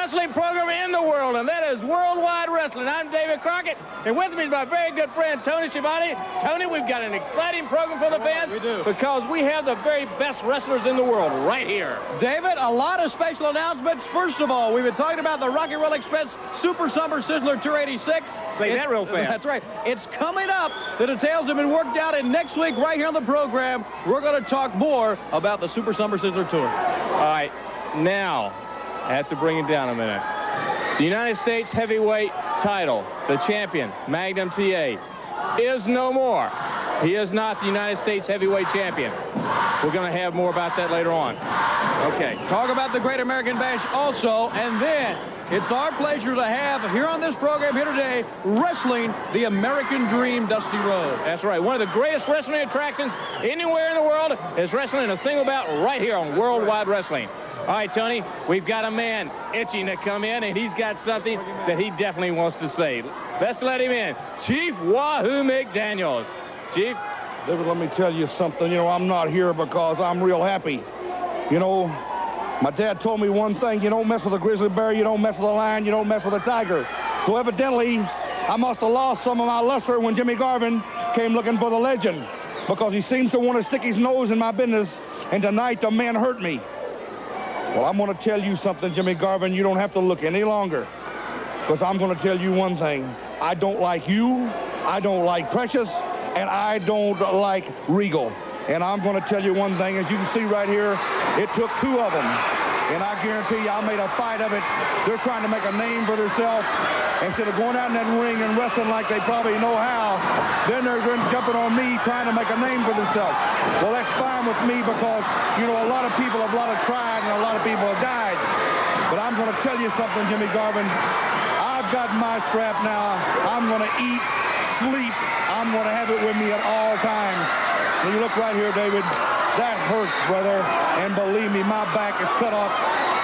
wrestling program in the world, and that is Worldwide Wrestling. I'm David Crockett, and with me is my very good friend, Tony Schiavone. Tony, we've got an exciting program for the fans. We do. Because we have the very best wrestlers in the world right here. David, a lot of special announcements. First of all, we've been talking about the Rocky Roll Express Super Summer Sizzler 286. Say that real fast. That's right. It's coming up. The details have been worked out, and next week, right here on the program, we're going to talk more about the Super Summer Sizzler Tour. All right, now, I have to bring it down a minute. The United States heavyweight title, the champion, Magnum TA, is no more. He is not the United States heavyweight champion. We're going to have more about that later on. Okay. Talk about the Great American Bash also, and then it's our pleasure to have here on this program here today, wrestling the American Dream, Dusty Rhodes. That's right. One of the greatest wrestling attractions anywhere in the world is wrestling in a single bout right here on Worldwide Wrestling. All right, Tony, we've got a man itching to come in, and he's got something that he definitely wants to say. Let's let him in. Chief Wahoo McDaniels. Chief? David, let me tell you something. You know, I'm not here because I'm real happy. You know, my dad told me one thing. You don't mess with a grizzly bear, you don't mess with a lion, you don't mess with a tiger. So evidently, I must have lost some of my luster when Jimmy Garvin came looking for the legend, because he seems to want to stick his nose in my business, and tonight the man hurt me. Well, I'm going to tell you something, Jimmy Garvin. You don't have to look any longer, because I'm going to tell you one thing. I don't like you, I don't like Precious, and I don't like Regal. And I'm going to tell you one thing. As you can see right here, it took two of them. And I guarantee you, I made a fight of it. They're trying to make a name for themselves. Instead of going out in that ring and wrestling like they probably know how, then they're jumping on me trying to make a name for themselves. Well, that's fine with me, because, you know, a lot of people have tried and a lot of people have died. But I'm going to tell you something, Jimmy Garvin. I've got my strap now. I'm going to eat, sleep. I'm going to have it with me at all times. And you look right here, David. That hurts, brother. And believe me, my back is cut off.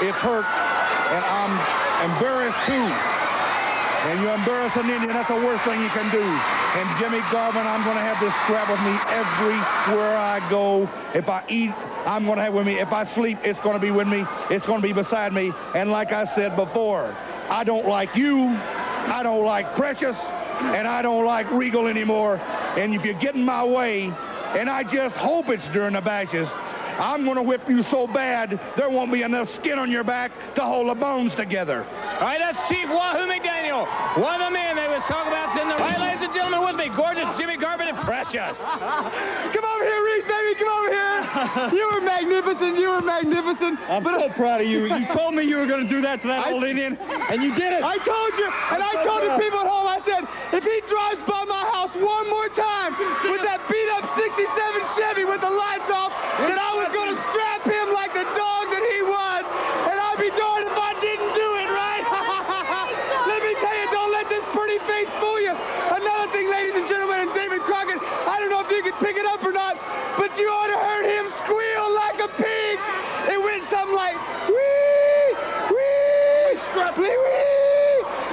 It's hurt. And I'm embarrassed, too. And you embarrass an Indian, that's the worst thing you can do. And Jimmy Garvin, I'm going to have this strap with me everywhere I go. If I eat, I'm going to have it with me. If I sleep, it's going to be with me. It's going to be beside me. And like I said before, I don't like you. I don't like Precious. And I don't like Regal anymore. And if you get in my way, and I just hope it's during the bashes, I'm going to whip you so bad, there won't be enough skin on your back to hold the bones together. All right, that's Chief Wahoo McDaniel. One of the men they was talking about in the... All right, ladies and gentlemen, with me, gorgeous Jimmy Garvin and Precious. Come over here, Reese, baby, come over here. You were magnificent, you were magnificent. I'm so proud of you. You told me you were going to do that to that old Indian, and you did it. I told you, and I told the people at home, I said, if he drives by my house one more time with that beat-up 67 Chevy with the lights off, then I was going to strap him like the dog that he was, and I'd be darned if I didn't do it, right? Let me tell you, don't let this pretty face fool you. Another thing, ladies and gentlemen, and David Crockett, I don't know if you could pick it up or not, but you ought to heard him squeal like a pig. It went something like, wee, wee, wee, wee.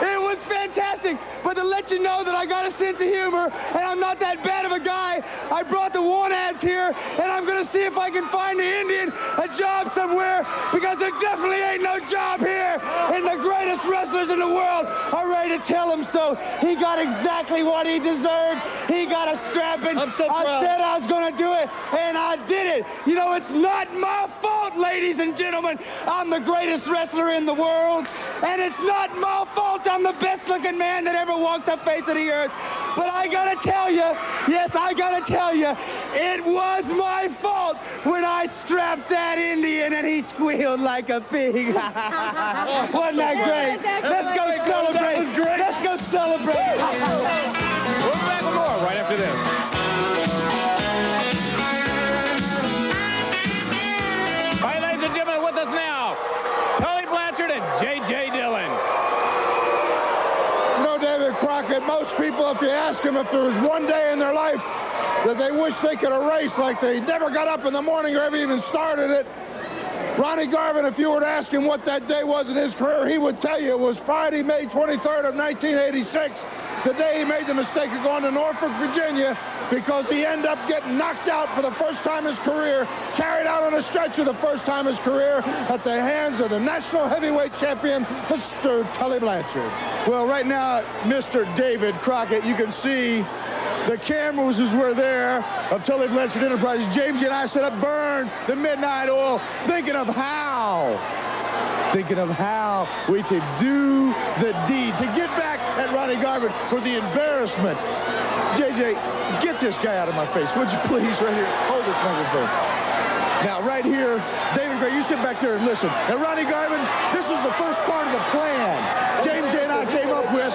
It was fantastic. But to let you know that I got a sense of humor, and I'm not that bad of a guy, I brought the want ads here, and I'm going to see if I can find the Indian a job somewhere, because there definitely ain't no job here. And the greatest wrestlers in the world are ready to tell him so. He got exactly what he deserved. He got a strapping. I'm so proud. I said I was going to do it, and I did it. You know, it's not my fault, ladies and gentlemen. I'm the greatest wrestler in the world, and it's not my fault I'm the best-looking man that ever walked the face of the earth. But I gotta tell you, yes, I gotta tell you, it was my fault when I strapped that Indian and he squealed like a pig. Wasn't that great? Let's go celebrate. Let's go celebrate. We'll be back with more right after this. All right, ladies and gentlemen, with us now, Tony Blanchard and J.J. Dillon. You know, David Crockett, most people, if you ask them if there was one day in their life that they wish they could erase, like they never got up in the morning or ever even started it, Ronnie Garvin, if you were to ask him what that day was in his career, he would tell you it was Friday, May 23rd of 1986, the day he made the mistake of going to Norfolk, Virginia, because he ended up getting knocked out for the first time in his career, carried out on a stretcher the first time in his career at the hands of the national heavyweight champion, Mr. Tully Blanchard. Well, right now, Mr. David Crockett, you can see the cameras were there of Tully Blanchard Enterprises. James and I set up Burn the Midnight Oil, thinking of how we could do the deed, to get back at Ronnie Garvin for the embarrassment. JJ, get this guy out of my face, would you please, right here. Hold this microphone. Now, right here, David Gray, you sit back there and listen. And Ronnie Garvin, this was the first part of the plan James J. and I came up with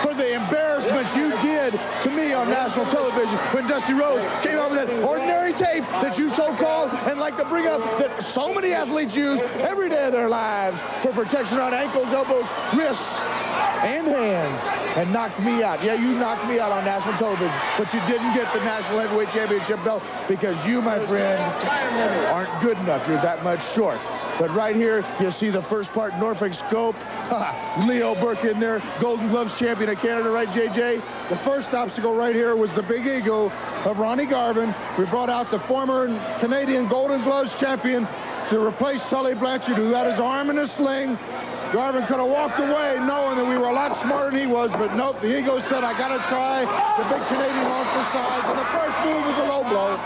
for the embarrassments you did to me on national television when Dusty Rhodes came up with that ordinary tape that you so-called and like to bring up that so many athletes use every day of their lives for protection on ankles, elbows, wrists, and hands, and knocked me out. Yeah, you knocked me out on national television, but you didn't get the National Heavyweight Championship belt because you, my friend, aren't good enough. You're that much short. But right here, you see the first part, Norfolk Scope. Leo Burke in there, Golden Gloves champion of Canada, right, JJ? The first obstacle right here was the big ego of Ronnie Garvin. We brought out the former Canadian Golden Gloves champion to replace Tully Blanchard, who had his arm in a sling. Garvin could have walked away knowing that we were a lot smarter than he was, but nope, the ego said, I got to try the big Canadian long for size, and the first move was a low blow.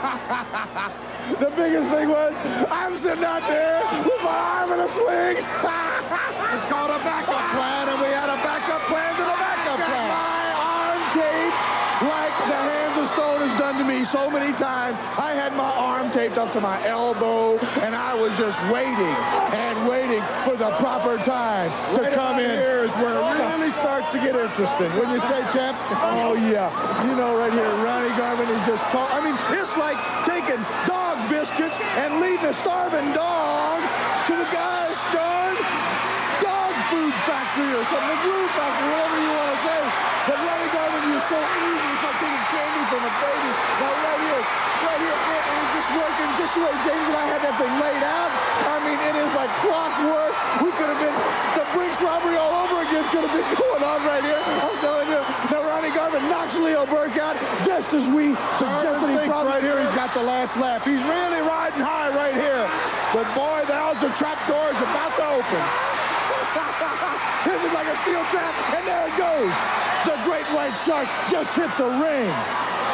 The biggest thing was, I'm sitting out there with my arm in a sling. It's called a backup plan, and we had a backup plan to the backup plan. My arm taped like the Hands of Stone has done to me so many times. I had my arm taped up to my elbow, and I was just waiting and waiting for the proper time to come in. Here is where it really starts to get interesting. When you say, champ? Oh, yeah. You know, right here, Ronnie Garvin is just called. I mean, it's like taking dog biscuits and leading a starving dog to the guy's darn dog food factory or something, the glue factory, whatever you want to say. But Ronnie Garvin, you're so easy. It's like taking candy from a baby. Now, right here, it was just working just the way James and I had that thing laid out. I mean, it is like clockwork. We could have been, the Brinks robbery all over again could have been going on right here. I'm telling you. Now, Ronnie Garvin knocks Leo Burke out just as we suggested. He probably right here, he's got the last laugh. He's really riding high right here. But boy, the trap door is about to open. This is like a steel trap, and there it goes. The great white shark just hit the ring.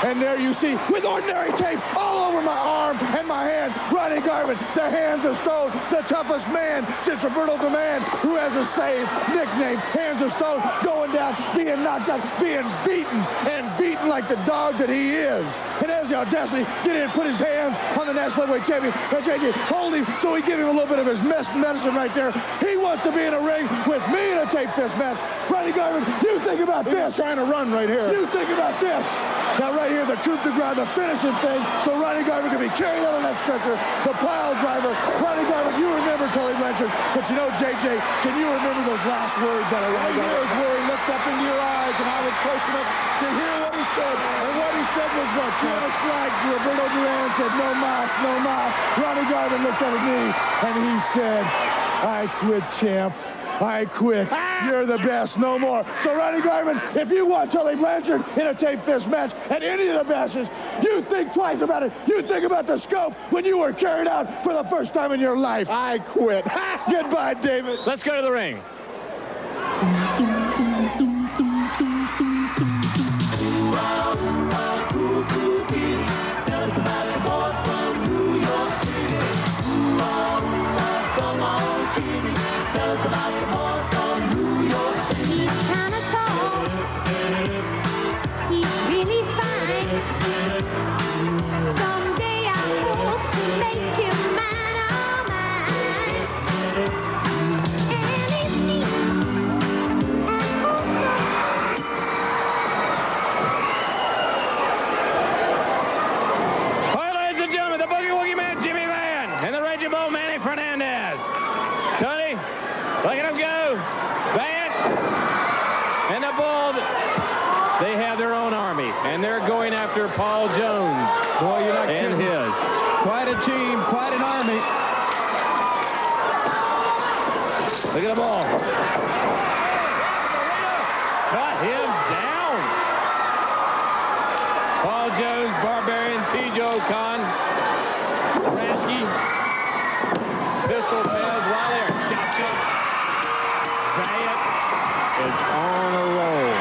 And there you see, with ordinary tape all over my arm and my hand, Ronnie Garvin, the Hands of Stone, the toughest man since Roberto Duran, who has a same nickname, Hands of Stone, going down, being knocked out, being beaten, and beaten like the dog that he is. And has the audacity, get in, put his hands on the national heavyweight champion, JJ, hold him, so we give him a little bit of his medicine right there. He wants to be in a ring with me in a tape fist match. Ronnie Garvin, you think about this. He's trying to run right here. You think about this. Now right here, the coup de grace, the finishing thing, so Ronnie Garvin can be carried out on that stretcher. The pile driver, Ronnie Garvin, you remember Tully Blanchard, but you know, JJ, can you remember those last words out of Ronnie Garvin? Here's where he looked up into your eyes, and I was close enough to hear what he said. And what he said was what? Travis Flag, Roberto Duran said, no mas, no mas. Ronnie Garvin looked up at me, and he said, I quit, champ. I quit. You're the best. No more. So, Ronnie Garvin, if you want Tully Blanchard in a tape fist match at any of the matches, you think twice about it. You think about the scope when you were carried out for the first time in your life. I quit. Goodbye, David. Let's go to the ring. Look at him go. Bang it. And the Bull, they have their own army. And they're going after Paul Jones. Boy, you're not and kidding. his. Quite a team, quite an army. Look at the ball. Cut him down. Khan, Rasky, pistol pads, Riley, or gotcha. Valiant is on a roll.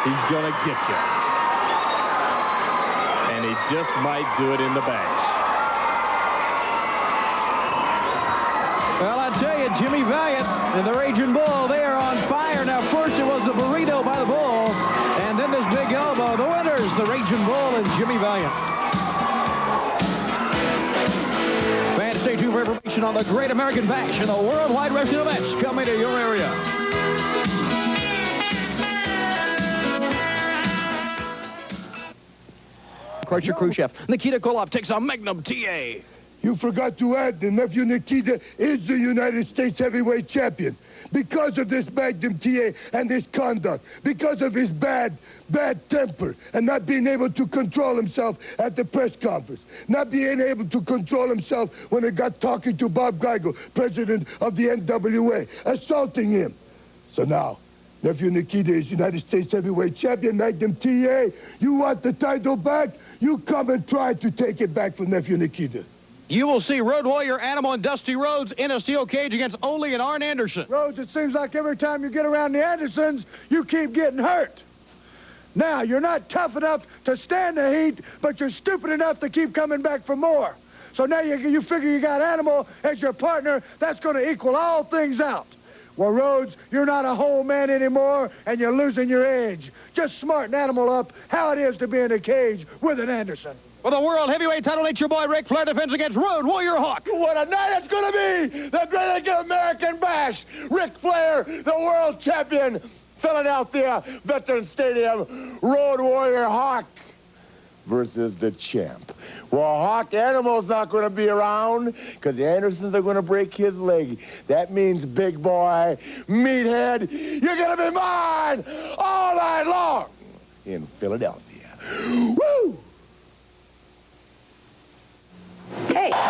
He's going to get you. And he just might do it in the bash. Well, I tell you, Jimmy Valiant and the Raging Bull, they are on fire. Now, first it was a burrito by the Bull, and then this big elbow. The winners, the Raging Bull and Jimmy Valiant. Fans, stay tuned for information on the Great American Bash and the worldwide wrestling events coming to your area. Crusher Khrushchev. Nikita Koloff takes on Magnum TA. You forgot to add the nephew Nikita is the United States heavyweight champion because of this Magnum TA and his conduct, because of his bad temper and not being able to control himself at the press conference, not being able to control himself when he got talking to Bob Geigel, president of the NWA, assaulting him. So now, nephew Nikita is United States heavyweight champion, Magnum TA. You want the title back? You come and try to take it back from nephew Nikita. You will see Road Warrior Animal and Dusty Rhodes in a steel cage against Ole and Arn Anderson. Rhodes, it seems like every time you get around the Andersons, you keep getting hurt. Now, you're not tough enough to stand the heat, but you're stupid enough to keep coming back for more. So now you figure you got Animal as your partner. That's going to equal all things out. Well, Rhodes, you're not a whole man anymore, and you're losing your edge. Just smarten Animal up how it is to be in a cage with an Anderson. For the World Heavyweight title, it's your boy Ric Flair defends against Road Warrior Hawk. What a night it's going to be! The Great American Bash! Ric Flair, the world champion, Philadelphia Veterans Stadium, Road Warrior Hawk versus the champ. Well, Hawk Animal's not going to be around because the Andersons are going to break his leg. That means, big boy, meathead, you're going to be mine all night long in Philadelphia. Woo! Hey. All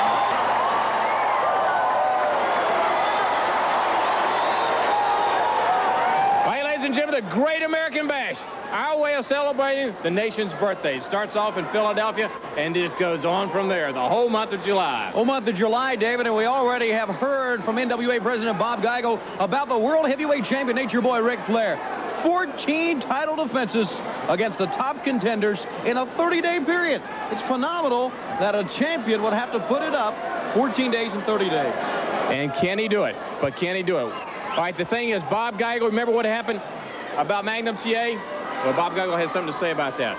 right, ladies and gentlemen, the Great American Bash. Our way of celebrating the nation's birthday. Starts off in Philadelphia and just goes on from there the whole month of July. Whole month of July, David, and we already have heard from NWA President Bob Geigel about the World Heavyweight Champion, Nature Boy Ric Flair. 14 title defenses against the top contenders in a 30-day period. It's phenomenal that a champion would have to put it up 14 days and 30 days. And can he do it? But can he do it? All right, the thing is, Bob Geigel, remember what happened about Magnum TA? Well, Bob Geigel has something to say about that.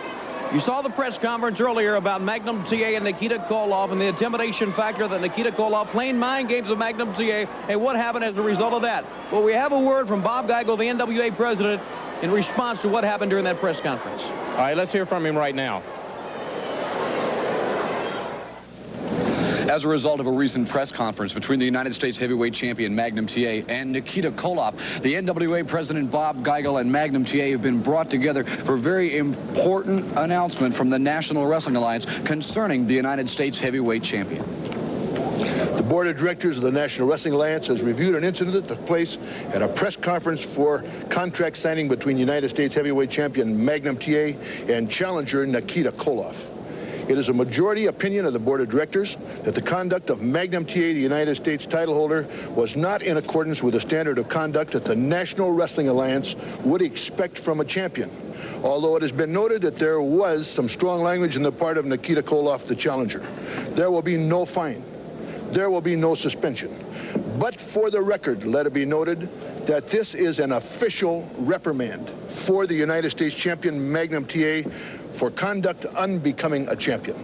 You saw the press conference earlier about Magnum TA and Nikita Koloff and the intimidation factor that Nikita Koloff playing mind games with Magnum TA, and what happened as a result of that. Well, we have a word from Bob Geigel, the NWA president, in response to what happened during that press conference. All right, let's hear from him right now. As a result of a recent press conference between the United States heavyweight champion Magnum TA and Nikita Koloff, the NWA president Bob Geigel and Magnum TA have been brought together for a very important announcement from the National Wrestling Alliance concerning the United States heavyweight champion. The board of directors of the National Wrestling Alliance has reviewed an incident that took place at a press conference for contract signing between United States heavyweight champion Magnum TA and challenger Nikita Koloff. It is a majority opinion of the board of directors that the conduct of Magnum TA, the United States title holder, was not in accordance with the standard of conduct that the National Wrestling Alliance would expect from a champion. Although it has been noted that there was some strong language on the part of Nikita Koloff, the challenger. There will be no fine. There will be no suspension. But for the record, let it be noted that this is an official reprimand for the United States champion Magnum TA for conduct unbecoming a champion.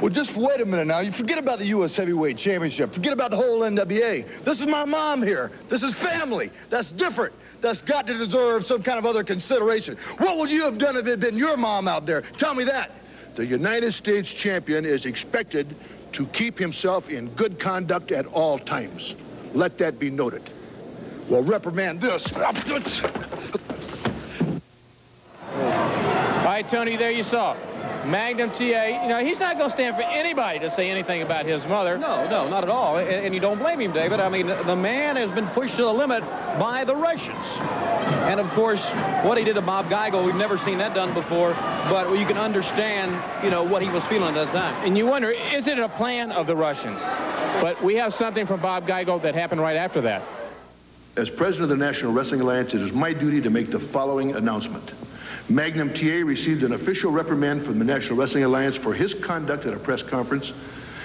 Well, just wait a minute now. You forget about the U.S. Heavyweight Championship. Forget about the whole NWA. This is my mom here. This is family. That's different. That's got to deserve some kind of other consideration. What would you have done if it had been your mom out there? Tell me that. The United States champion is expected to keep himself in good conduct at all times. Let that be noted. Well, reprimand this. All right, Tony, there you saw. Magnum TA, you know, he's not going to stand for anybody to say anything about his mother. No, not at all. And you don't blame him, David. I mean, the man has been pushed to the limit by the Russians. And, of course, what he did to Bob Geigel, we've never seen that done before. But you can understand, you know, what he was feeling at that time. And you wonder, is it a plan of the Russians? But we have something from Bob Geigel that happened right after that. As president of the National Wrestling Alliance, it is my duty to make the following announcement. Magnum TA received an official reprimand from the National Wrestling Alliance for his conduct at a press conference.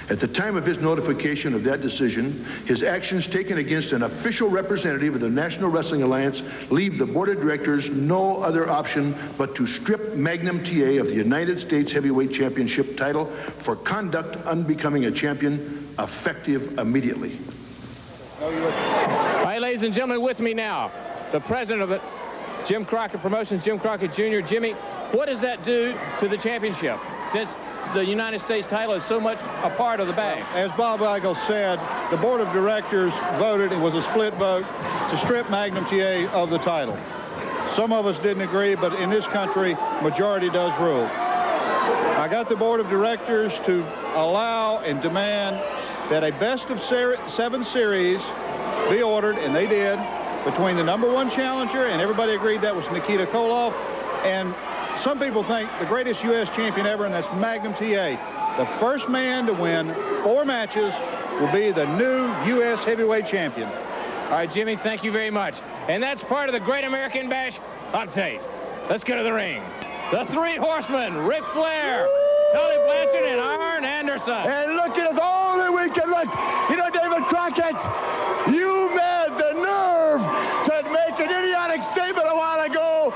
At the time of his notification of that decision, his actions taken against an official representative of the National Wrestling Alliance leave the board of directors no other option but to strip Magnum TA of the United States Heavyweight Championship title for conduct unbecoming a champion, effective immediately. All right, ladies and gentlemen, with me now, the president of the Jim Crockett Promotions, Jim Crockett Jr. Jimmy, what does that do to the championship, since the United States title is so much a part of the bag? As Bob Geigel said, the board of directors voted, it was a split vote, to strip Magnum TA of the title. Some of us didn't agree, but in this country, majority does rule. I got the board of directors to allow and demand that a best of 7 series be ordered, and they did, between the #1 challenger, and everybody agreed that was Nikita Koloff, and some people think the greatest U.S. champion ever, and that's Magnum TA. The first man to win 4 matches will be the new U.S. heavyweight champion. All right, Jimmy, thank you very much. And that's part of the Great American Bash update. Let's go to the ring. The 3 horsemen, Ric Flair, Tony Blanchard, and Arn Anderson. And look at us, only we can look. You know, David Crockett, you had the nerve to make an idiotic statement a while ago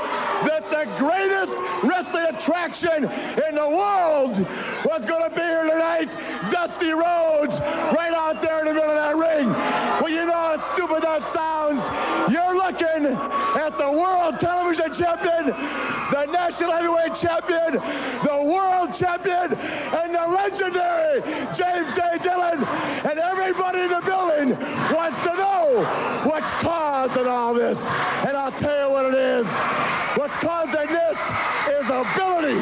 that the greatest wrestling attraction in the world was going to be here tonight, Dusty Rhodes, right out there in the middle of that ring. Well, you know how stupid that sounds. You're looking at the world television champion, the national heavyweight champion, the world champion, and the legendary James J. Dillon. And everybody in the building wants to know what's causing all this. And I'll tell you what it is. What's causing this is ability,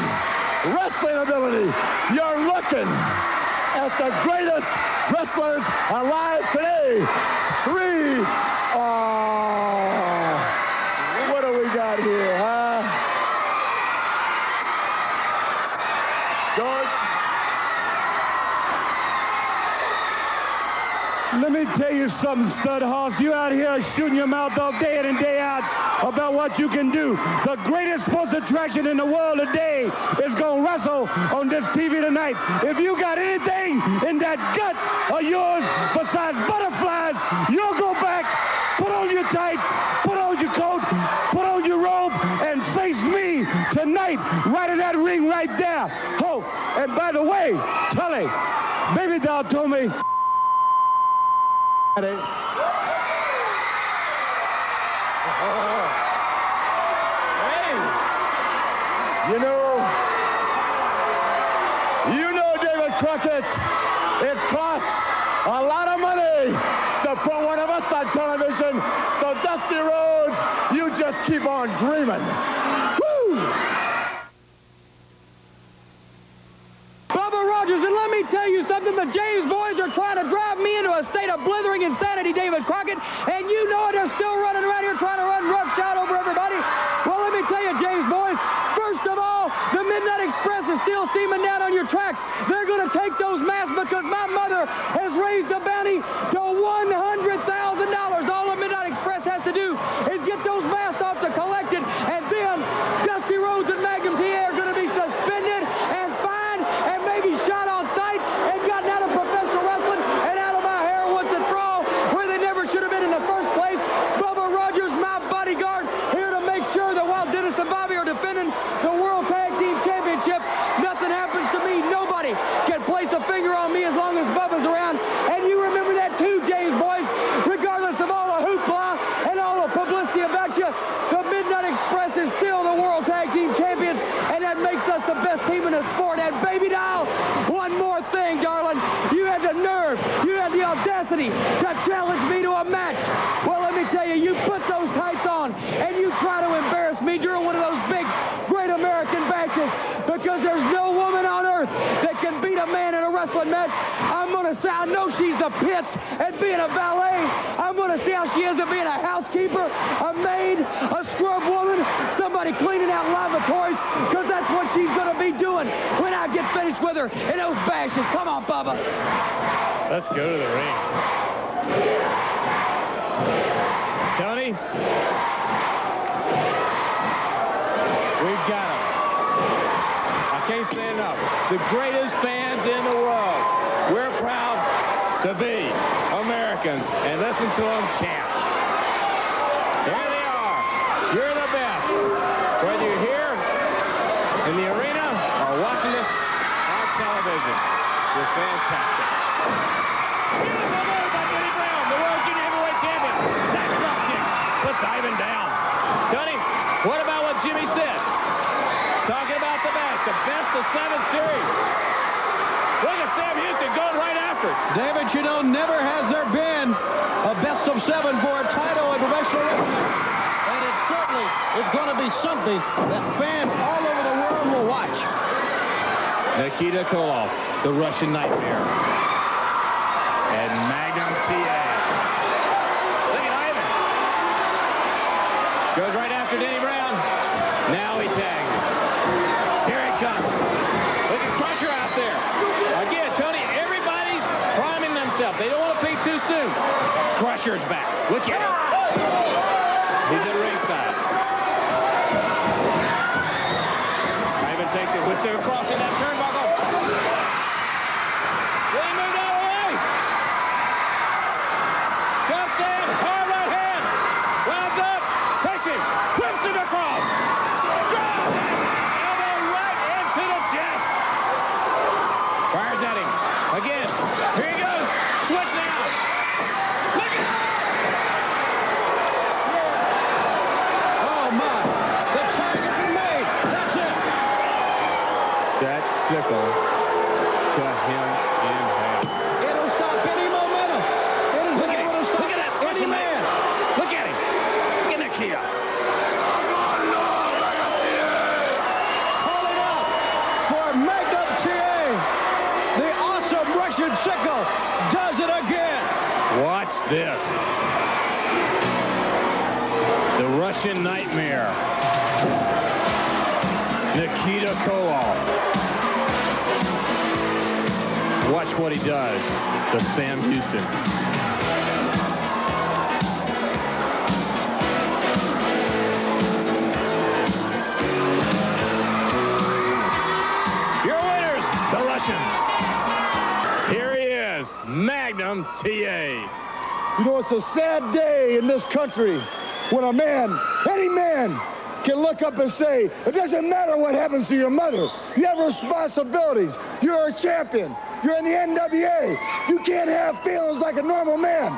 wrestling ability. You're looking at the greatest wrestlers alive today. 3. What do we got here, huh? George? Let me tell you something, stud hoss. You out here shooting your mouth off day in and day out about what you can do. The greatest sports attraction in the world today is going to wrestle on this TV tonight. If you got anything in that gut of yours besides butterflies, you'll go back, put on your tights, put on your coat, put on your robe, and face me tonight right in that ring right there. Oh, and by the way, Tully, Baby Doll told me Hey, you know, David Crockett, it costs a lot of money to put one of us on television. So Dusty Rhodes, you just keep on dreaming. Woo! Bubba Rogers, and let me tell you something, the James boys are trying to drive me into a state of blithering insanity, David Crockett, and you know it, they're still running around here trying to run roughshod over everybody. Well, let me tell you, James boys, first of all, the Midnight Express is still steaming down on your tracks. They're going to take those masks because my mother has raised the bounty to $100,000. All the Midnight Express has to do is get those masks off to collect it, and then Dusty Rhodes and Magnum TA are going to be suspended and fined and maybe shot on sight and gotten out of professional wrestling and out of my hair once and for all, where they never should have been in the first place. Bubba Rogers, my bodyguard, here to make sure that while Dennis and Bobby are defending the World Tag Team Championship, nothing happens to me. Nobody can place a finger on me as long as Bubba's around. And you remember that too, James boys. Regardless of all the hoopla and all the publicity about you, the Midnight Express is still the World Tag Team Champions, and that makes us the best team in the sport. And Baby Doll, one more thing, darling. You had the nerve, you had the audacity to challenge me to a match. Well, let me tell you, you put those tights on and you try to embarrass me during one of those big Great American Bashes, because there's no woman wrestling match. I'm going to say I know she's the pits at being a valet. I'm going to see how she is at being a housekeeper, a maid, a scrub woman, somebody cleaning out lavatories, because that's what she's going to be doing when I get finished with her in those bashes. Come on, Bubba. Let's go to the ring. Tony, we've got him. I can't say enough. The greatest fans in the world. We're proud to be Americans, and listen to them chant. Here they are. You're the best. Whether you're here in the arena or watching this on television, you're fantastic. Beautiful move by Denny Brown, the World Junior Heavyweight Champion. Nice drop kick. Puts Ivan down. Tony, what about what Jimmy said? Talking about the best of 7 series. Look at Sam Houston going right after it. David, you know, never has there been a best of 7 for a title in professional wrestling. And it certainly is going to be something that fans all over the world will watch. Nikita Koloff, the Russian Nightmare. And Magnum TA. Look at Ivan. Goes right after Denny Brown. Now he tags. Here he comes. Look at Crusher out there. Again, Tony, everybody's priming themselves. They don't want to peak too soon. Crusher's back. Look at him. He's at ringside. Ivan takes it, whips it across in that turnbuckle. Then he moved out of the way. Comes Sam, hard right hand. Rounds up, takes him, whips him across. Drives him. Elbow right into the chest. Fires at him. Again. Here he goes. Switch now. Look at him. Oh, my. The tag has been made. That's it. That sickle cut him in half. It'll stop any momentum. It'll Look be at him. able to stop Look at that any muscle man. Look at him. Look at Nikita. Calling out for Magnum TA. The awesome Russian sickle does it again. Watch this. The Russian Nightmare. Nikita Koloff. Watch what he does to Sam Houston. Your winners, the Russians. Here he is, Magnum TA. You know, it's a sad day in this country when a man, any man, can look up and say, it doesn't matter what happens to your mother. You have responsibilities. You're a champion. You're in the NWA. You can't have feelings like a normal man.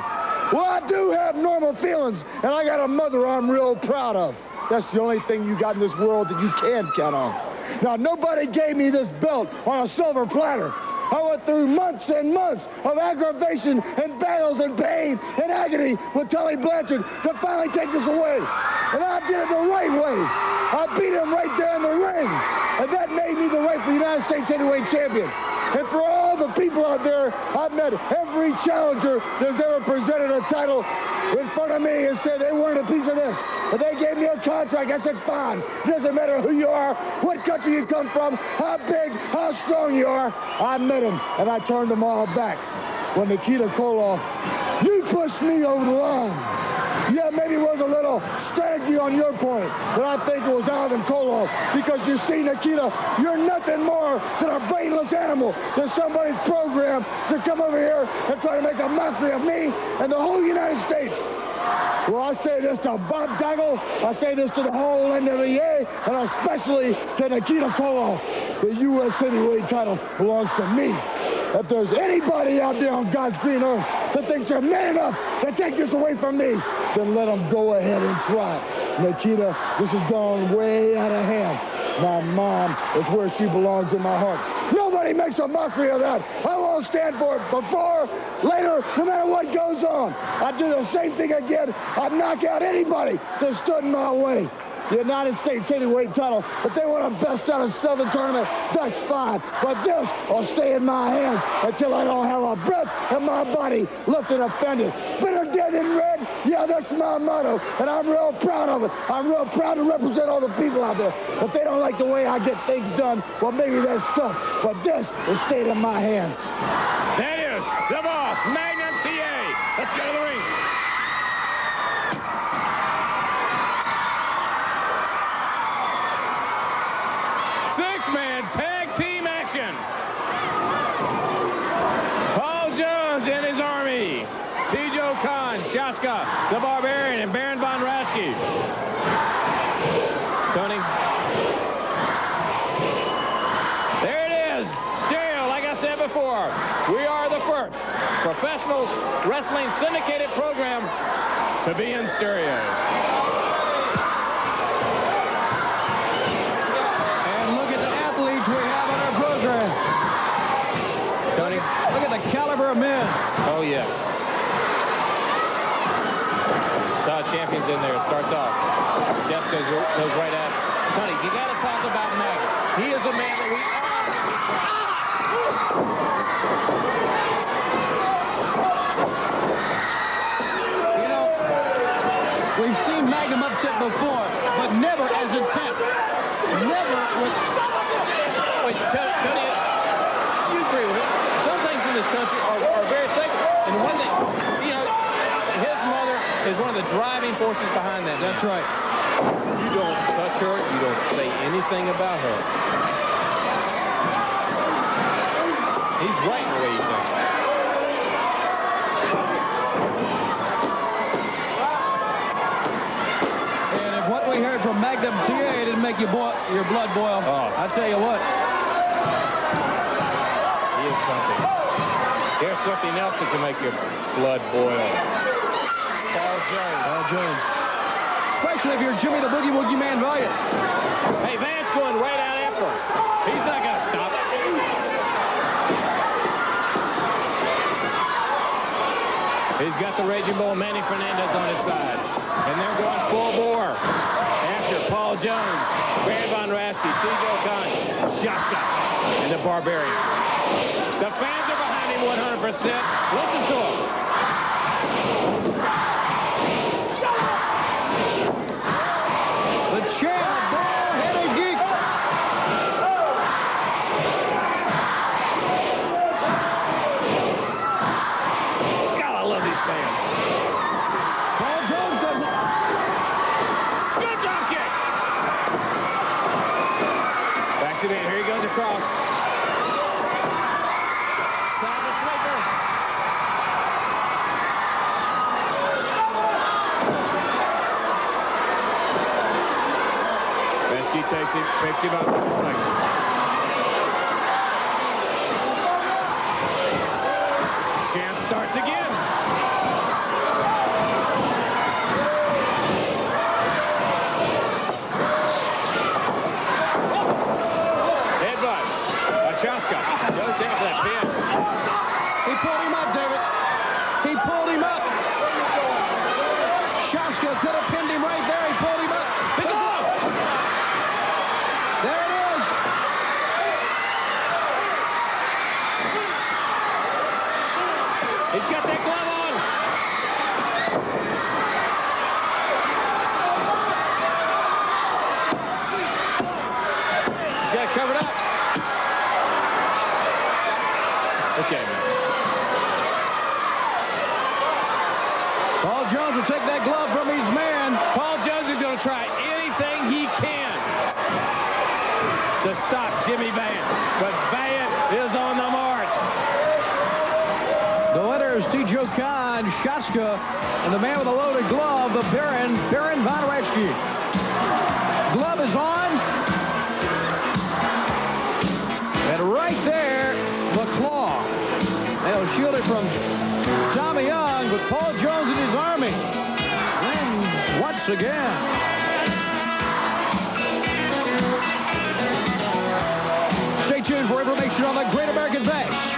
Well, I do have normal feelings, and I got a mother I'm real proud of. That's the only thing you got in this world that you can count on. Now, nobody gave me this belt on a silver platter. I went through months and months of aggravation and battles and pain and agony with Tully Blanchard to finally take this away. And I did it the right way. I beat him right there in the ring. And that made me the rightful United States Heavyweight Champion. And for all the people out there, I've met every challenger that's ever presented a title in front of me and said they wanted a piece of this. And they gave me a contract. I said, fine. It doesn't matter who you are, what country you come from, how big, how strong you are. I met them, and I turned them all back. When Nikita Koloff, you pushed me over the line. Yeah, maybe it was a little strategy on your point, but I think it was Ivan Koloff, because you see, Nikita, you're nothing more than a brainless animal that somebody's programmed to come over here and try to make a mockery of me and the whole United States. Well, I say this to Bob Geigel, I say this to the whole NWA, and especially to Nikita Koloff. The U.S. heavyweight title belongs to me. If there's anybody out there on God's green earth that thinks they're man enough to take this away from me, then let them go ahead and try it. Nikita, this has gone way out of hand. My mom is where she belongs in my heart. Nobody makes a mockery of that. I won't stand for it before, later, no matter what goes on. I'd do the same thing again. I'd knock out anybody that stood in my way. the United States heavyweight title. If they want a best out of 7 tournament, that's fine. But this will stay in my hands until I don't have a breath in my body left unoffended. Better dead than red, yeah, that's my motto, and I'm real proud of it. I'm real proud to represent all the people out there. If they don't like the way I get things done, well, maybe that's tough, but this is staying in my hands. That is the boss, Magnum TA. Let's go to the ring. Six-man tag team action. Paul Jones and his army. T.J. Khan, Shaska, the Barbarian, and Baron Von Raschke. Tony. There it is. Stereo, like I said before. We are the first professional wrestling syndicated program to be in stereo. We have on our program. Tony, look at the caliber of men. Oh, yes. Champions in there. It starts off. Jeff goes right at it. Tony, you got to talk about Magnum. He is a man that we You know, we've seen Magnum upset before, but never as intense. Never with... Wait, Tony, you agree with it. Some things in this country are very sacred. And one thing, you know, his mother is one of the driving forces behind that. That's right. You don't touch her. You don't say anything about her. He's right in the way he thinks. And if what we heard from Magnum TA didn't make your blood boil, I tell you what. He is something. There's something else that can make your blood boil. Paul Jones. Especially if you're Jimmy the Boogie Woogie Man Valiant. Hey, Vance going right out after him. He's not going to stop. He's got the Raging Bull Manny Fernandez on his side. And they're going full bore after Paul Jones, Baron Von Raschke, T.J. Khan, Shaska, and the Barbarian. The fans are behind him 100%. Listen to him. The champ, bald-headed geek. God, I love these fans. Paul Jones does it. Good drop kick. Backs it in. Here he goes across. Travis Slater. Raschke takes it, picks him up. Chance starts again. Headbutt. Shaska goes down for that pin. He pulled him up, David. He pulled him up. Shaska could have pinned him right there. He pulled him up. Pick him up. There it is. He's got that glove on. He's got it covered up. Okay, man. Paul Jones will take that glove from each man. Paul Jones is going to try anything he can to stop Jimmy Valiant. But Valiant is on the march. The winner is T.J. Khan, Shaska, and the man with a loaded glove, the Baron Von Raschke. Glove is on. And right there, the claw. They'll shield it from Tommy Young, but Paul Jones and his army wins once again. Stay tuned for information on the Great American Bash.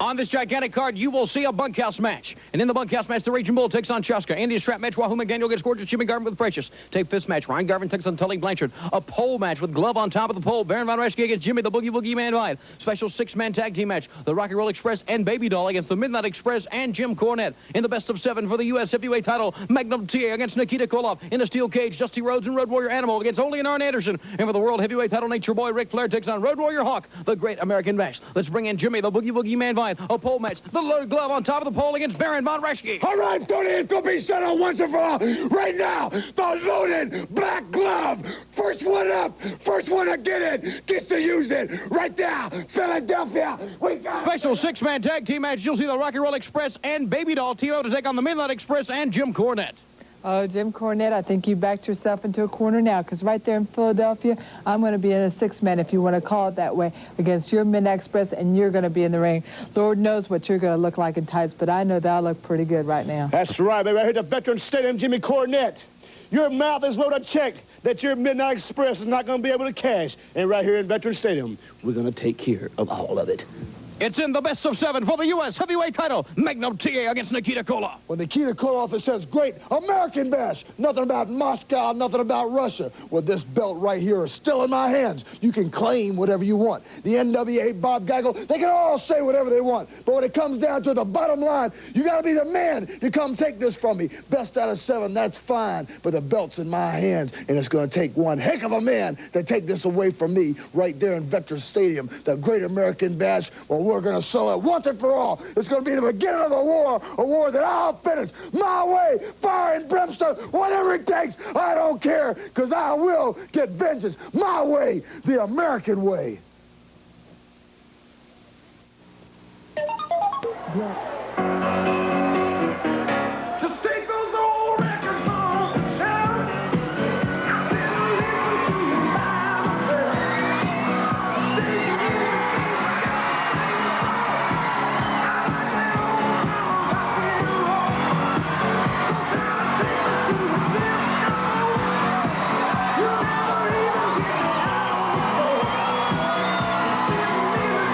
On this gigantic card, you will see a bunkhouse match. And in the bunkhouse match, the Raging Bull takes on Chuska. Indian strap match, Wahoo McDaniel gets scored to Jimmy Garvin with Precious. Tape fifth match, Ryan Garvin takes on Tully Blanchard. A pole match with Glove on top of the pole. Baron Von Raschke against Jimmy the Boogie Woogie Man Vine. Special six-man tag team match. The Rock and Roll Express and Baby Doll against the Midnight Express and Jim Cornette. In the best of 7 for the U.S. heavyweight title, Magnum TA against Nikita Koloff. In a steel cage, Dusty Rhodes and Road Warrior Animal against Ole and Arn Anderson. And for the world heavyweight title, Nature Boy Ric Flair takes on Road Warrior Hawk, the Great American Bash. Let's bring in Jimmy the Boogie Woogie Man Vine. A pole match. The loaded glove on top of the pole against Baron Von Raschke. All right, Tony, it's going to be settled once and for all. Right now, the loaded black glove. First one up, first one to get it, gets to use it. Right there, Philadelphia. We got Special six-man tag team match. You'll see the Rock and Roll Express and Baby Doll team up to take on the Midnight Express and Jim Cornette. Oh, Jim Cornette, I think you backed yourself into a corner now, because right there in Philadelphia, I'm going to be in a six-man, if you want to call it that way, against your Midnight Express, and you're going to be in the ring. Lord knows what you're going to look like in tights, but I know that I look pretty good right now. That's right, baby. Right here at the Veterans Stadium, Jimmy Cornette. Your mouth is loaded a check that your Midnight Express is not going to be able to cash. And right here in Veterans Stadium, we're going to take care of all of it. It's in the best of 7 for the U.S. heavyweight title. Magnum TA against Nikita Koloff. When Nikita Koloff, it says, great American Bash. Nothing about Moscow, nothing about Russia. Well, this belt right here is still in my hands. You can claim whatever you want. The NWA, Bob Geigel, they can all say whatever they want. But when it comes down to the bottom line, you got to be the man to come take this from me. Best out of 7, that's fine. But the belt's in my hands, and it's going to take one heck of a man to take this away from me right there in Veterans Stadium. The Great American Bash. Well, we're going to sell it once and for all. It's going to be the beginning of a war that I'll finish my way, fire and brimstone, whatever it takes. I don't care, because I will get vengeance my way, the American way. Just take those old records off the shelf. I sit and listen to them by myself. Today the music ain't got the same song. I like that old rock and roll. Don't try to take me to a disco. You'll never even get me out of the floor. Till the music's on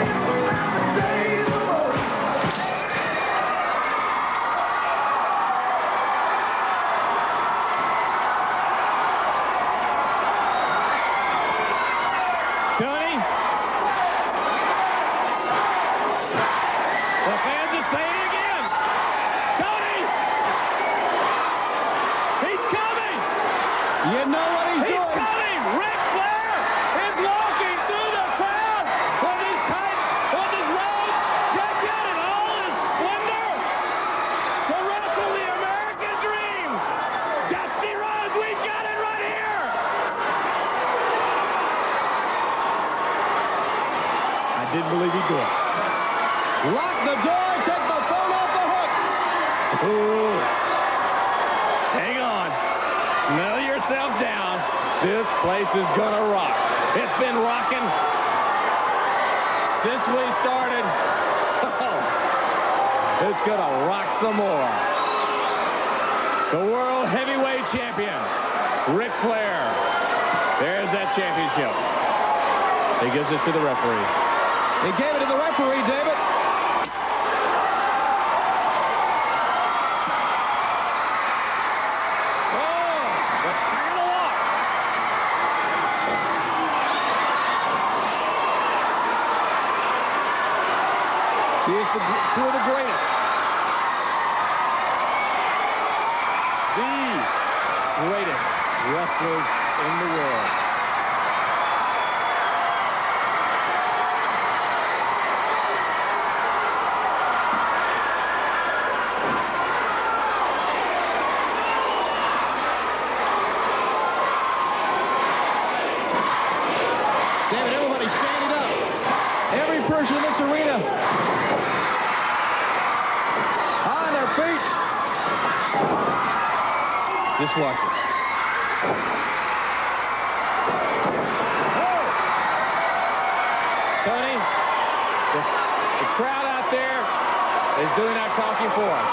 the rhythm of the law. Tony? The fans are saying it again. Tony! He's coming! You know what he's He's doing. coming! Ric Flair is walking through the crowd with his tight, with his robe decked out in all his splendor to wrestle the American Dream. Dusty Rhodes, we've got it right here! I didn't believe he'd do it. Lock the door, take the phone off the hook. Ooh. Hang on. Mellow yourself down. This place is gonna rock. It's been rocking since we started. It's gonna rock some more. The World Heavyweight Champion, Ric Flair. There's that championship. He gives it to the referee. He gave it to the referee, David. He is two of the greatest. The greatest wrestlers in the world. David, everybody standing up. Every person in this arena on their feet. Just watch it. Tony, The crowd out there is doing our talking for us.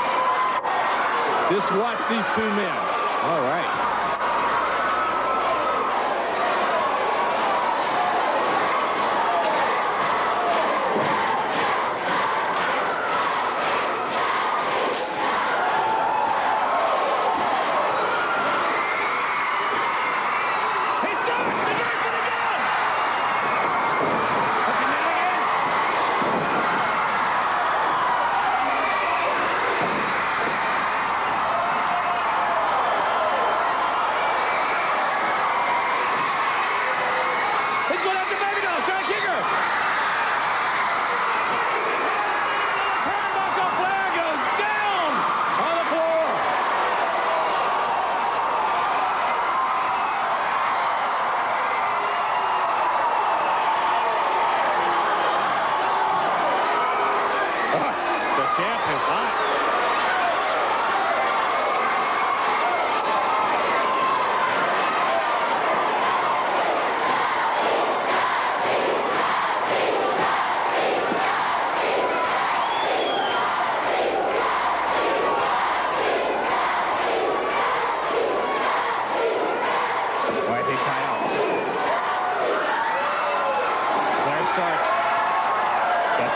Just watch these two men. All right.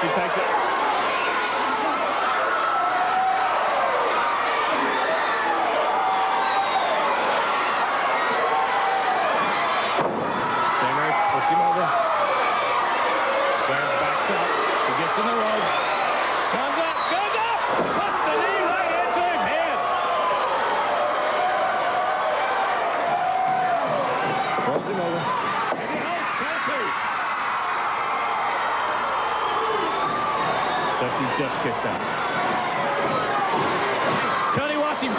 He takes it. Stingray puts him over. Flair backs up. He gets in the rope. Comes up. Goes up. Puts the knee right into his head. Rolls him over. Count two. Dusty just kicks out. Tony, watch him.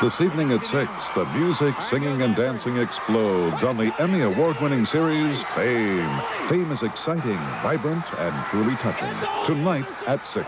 This evening at 6, the music, singing, and dancing explodes on the Emmy Award-winning series Fame. Fame is exciting, vibrant, and truly touching. Tonight at 6.